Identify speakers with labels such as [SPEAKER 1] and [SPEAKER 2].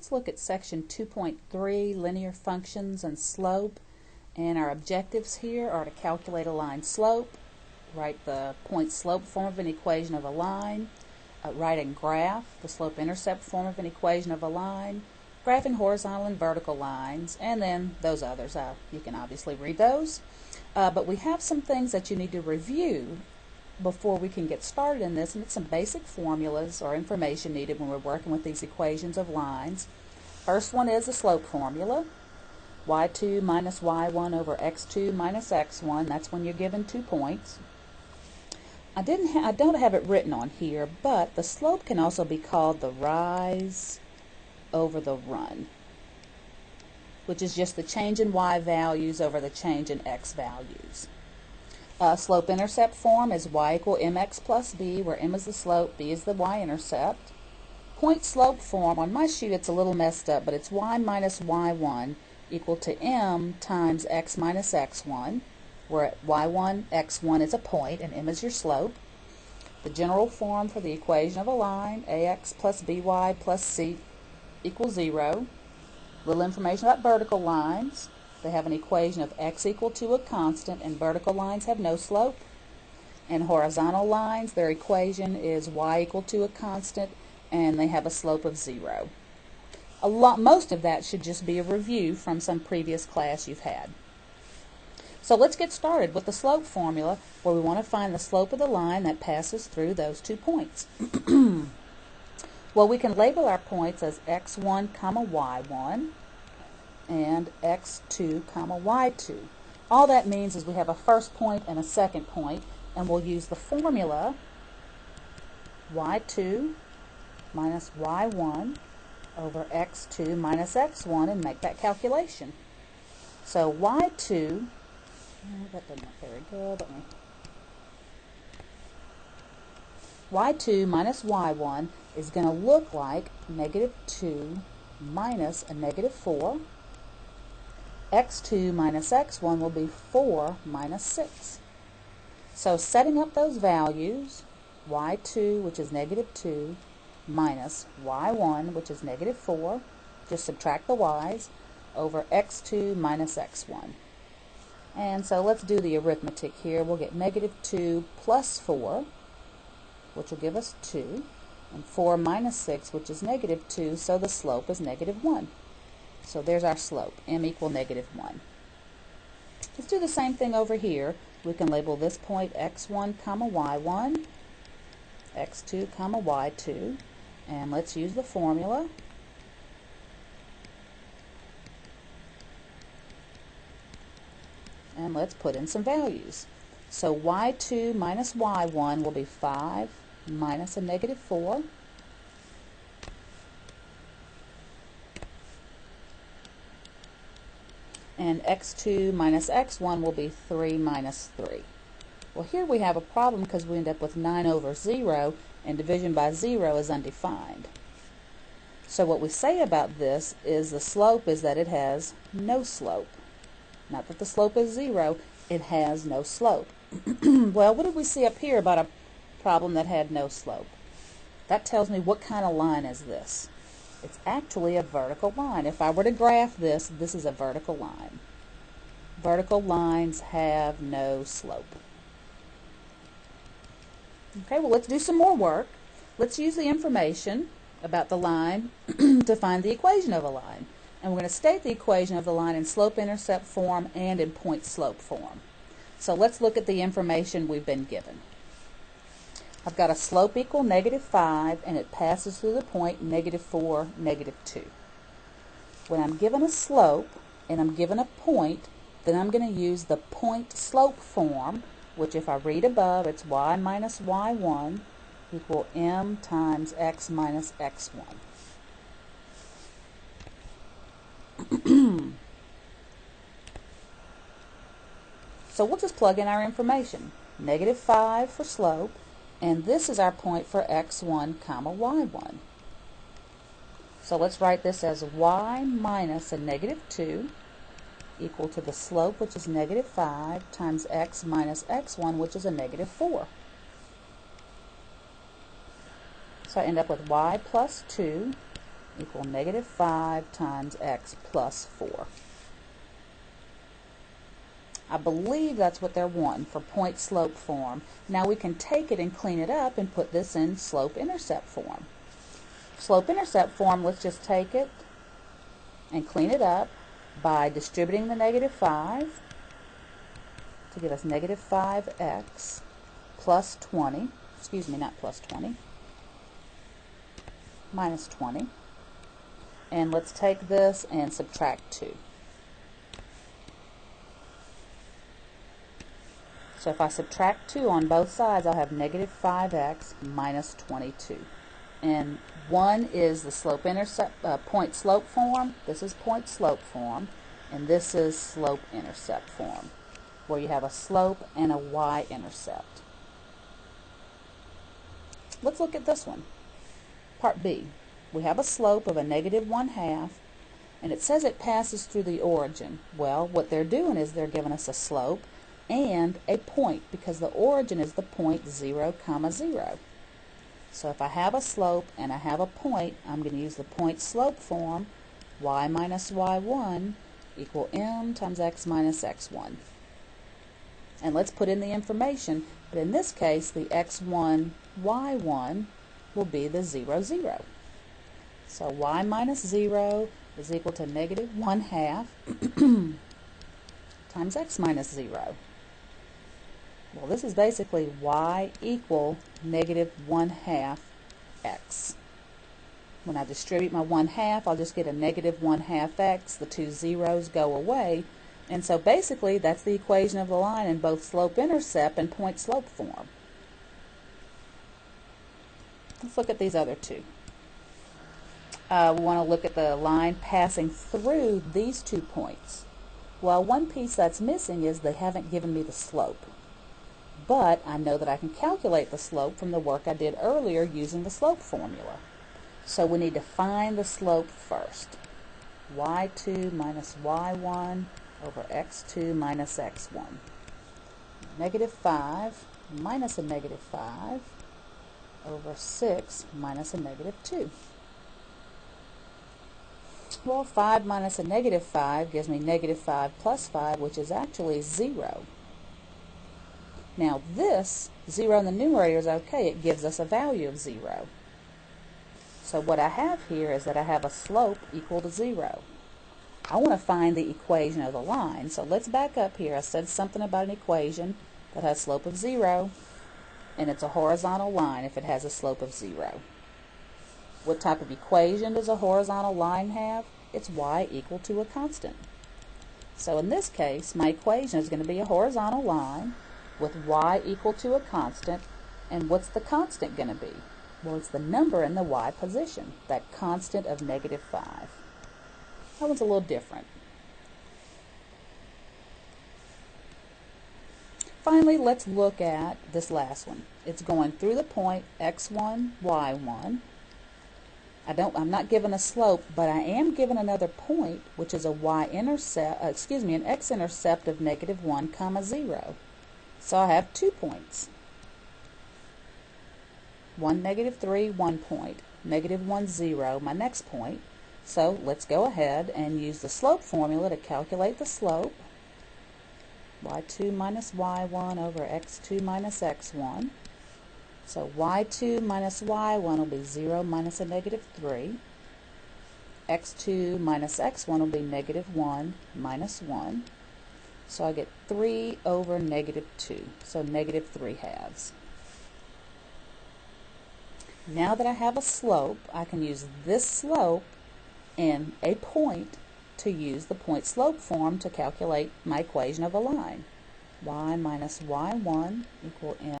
[SPEAKER 1] Let's look at section 2.3, linear functions and slope. And our objectives here are to calculate a line slope, write the point slope form of an equation of a line, write and graph the slope intercept form of an equation of a line, graphing horizontal and vertical lines, and then those others. You can obviously read those. But we have some things that you need to review before we can get started in this, and it's some basic formulas or information needed when we're working with these equations of lines. First one is the slope formula, y2 minus y1 over x2 minus x1. That's when you're given 2 points. I don't have it written on here, but the slope can also be called the rise over the run, which is just the change in y values over the change in x values. Slope-intercept form is y equal mx plus b, where m is the slope, b is the y-intercept. Point slope form, on my sheet it's a little messed up, but it's y minus y1 equal to m times x minus x1, where y1, x1 is a point and m is your slope. The general form for the equation of a line, ax plus by plus c equals 0. Little information about vertical lines. They have an equation of x equal to a constant, and vertical lines have no slope. And horizontal lines, their equation is y equal to a constant, and they have a slope of 0. Most of that should just be a review from some previous class you've had. So let's get started with the slope formula, where we want to find the slope of the line that passes through those 2 points. Well, we can label our points as x1 comma y1 and x2 comma y2. All that means is we have a first point and a second point, and we'll use the formula y2 minus y1 over x2 minus x1 and make that calculation. So y2, that doesn't look very good. Y2 minus y1 is going to look like negative 2 minus a negative 4. x2 minus x1 will be 4 minus 6. So setting up those values, y2, which is negative 2, minus y1, which is negative 4, just subtract the y's, over x2 minus x1. And so let's do the arithmetic here. We'll get negative 2 plus 4, which will give us 2, and 4 minus 6, which is negative 2, so the slope is negative 1. So there's our slope, m equal negative 1. Let's do the same thing over here. We can label this point x1 comma y1, x2 comma y2, and let's use the formula. And let's put in some values. So y2 minus y1 will be 5 minus a negative 4. And x2 minus x1 will be 3 minus 3. Well, here we have a problem because we end up with 9 over 0, and division by 0 is undefined. So what we say about this is the slope is that it has no slope. Not that the slope is 0, it has no slope. Well, what did we see up here about a problem that had no slope? That tells me what kind of line is this. It's actually a vertical line. If I were to graph this, this is a vertical line. Vertical lines have no slope. Okay, well, let's do some more work. Let's use the information about the line to find the equation of a line. And we're going to state the equation of the line in slope-intercept form and in point-slope form. So let's look at the information we've been given. I've got a slope equal negative 5, and it passes through the point negative 4, negative 2. When I'm given a slope and I'm given a point, then I'm going to use the point-slope form, which if I read above, it's y minus y1 equal m times x minus x1. So we'll just plug in our information. Negative 5 for slope, and this is our point for x1 comma y1. So let's write this as y minus a negative 2 equal to the slope, which is negative 5, times x minus x1, which is a negative 4. So I end up with y plus 2 equal negative 5 times x plus 4. I believe that's what they're wanting for point-slope form. Now we can take it and clean it up and put this in slope-intercept form. Slope-intercept form, let's just take it and clean it up by distributing the negative 5 to give us negative 5x plus 20, excuse me, not plus 20, minus 20. And let's take this and subtract 2. So if I subtract 2 on both sides, I'll have negative 5x minus 22. And 1 is the slope-intercept, point-slope form. This is point-slope form. And this is slope-intercept form, where you have a slope and a y-intercept. Let's look at this one. Part B. We have a slope of a negative 1/2, and it says it passes through the origin. Well, what they're doing is they're giving us a slope and a point, because the origin is the point 0, 0. So if I have a slope and I have a point, I'm going to use the point-slope form. Y minus y1 equal m times x minus x1. And let's put in the information, but in this case the x1, y1 will be the 0, 0. So y minus 0 is equal to negative 1/2 times x minus 0. Well, this is basically y equal negative 1/2 x. When I distribute my 1/2, I'll just get a negative 1/2 x. The two zeros go away. And so basically, that's the equation of the line in both slope-intercept and point-slope form. Let's look at these other two. We want to look at the line passing through these 2 points. Well, one piece that's missing is they haven't given me the slope. But I know that I can calculate the slope from the work I did earlier using the slope formula. So we need to find the slope first. y2 minus y1 over x2 minus x1. Negative 5 minus a negative 5 over 6 minus a negative 2. Well, 5 minus a negative 5 gives me negative 5 plus 5, which is actually 0. Now this 0 in the numerator is okay. It gives us a value of 0. So what I have here is that I have a slope equal to 0. I want to find the equation of the line. So let's back up here. I said something about an equation that has a slope of 0, and it's a horizontal line if it has a slope of 0. What type of equation does a horizontal line have? It's y equal to a constant. So in this case, my equation is going to be a horizontal line with y equal to a constant. And what's the constant going to be? Well, it's the number in the y position, that constant of negative 5. That one's a little different. Finally, let's look at this last one. It's going through the point x1, y1. I'm not given a slope, but I am given another point, which is a an x-intercept of negative 1, 0. So I have 2 points. 1, negative 3, 1 point. Negative 1, 0, my next point. So let's go ahead and use the slope formula to calculate the slope. y2 minus y1 over x2 minus x1. So y2 minus y1 will be 0 minus a negative 3. x2 minus x1 will be negative 1 minus 1. So I get 3 over negative 2, so negative 3/2. Now that I have a slope, I can use this slope and a point to use the point-slope form to calculate my equation of a line. Y minus y1 equal m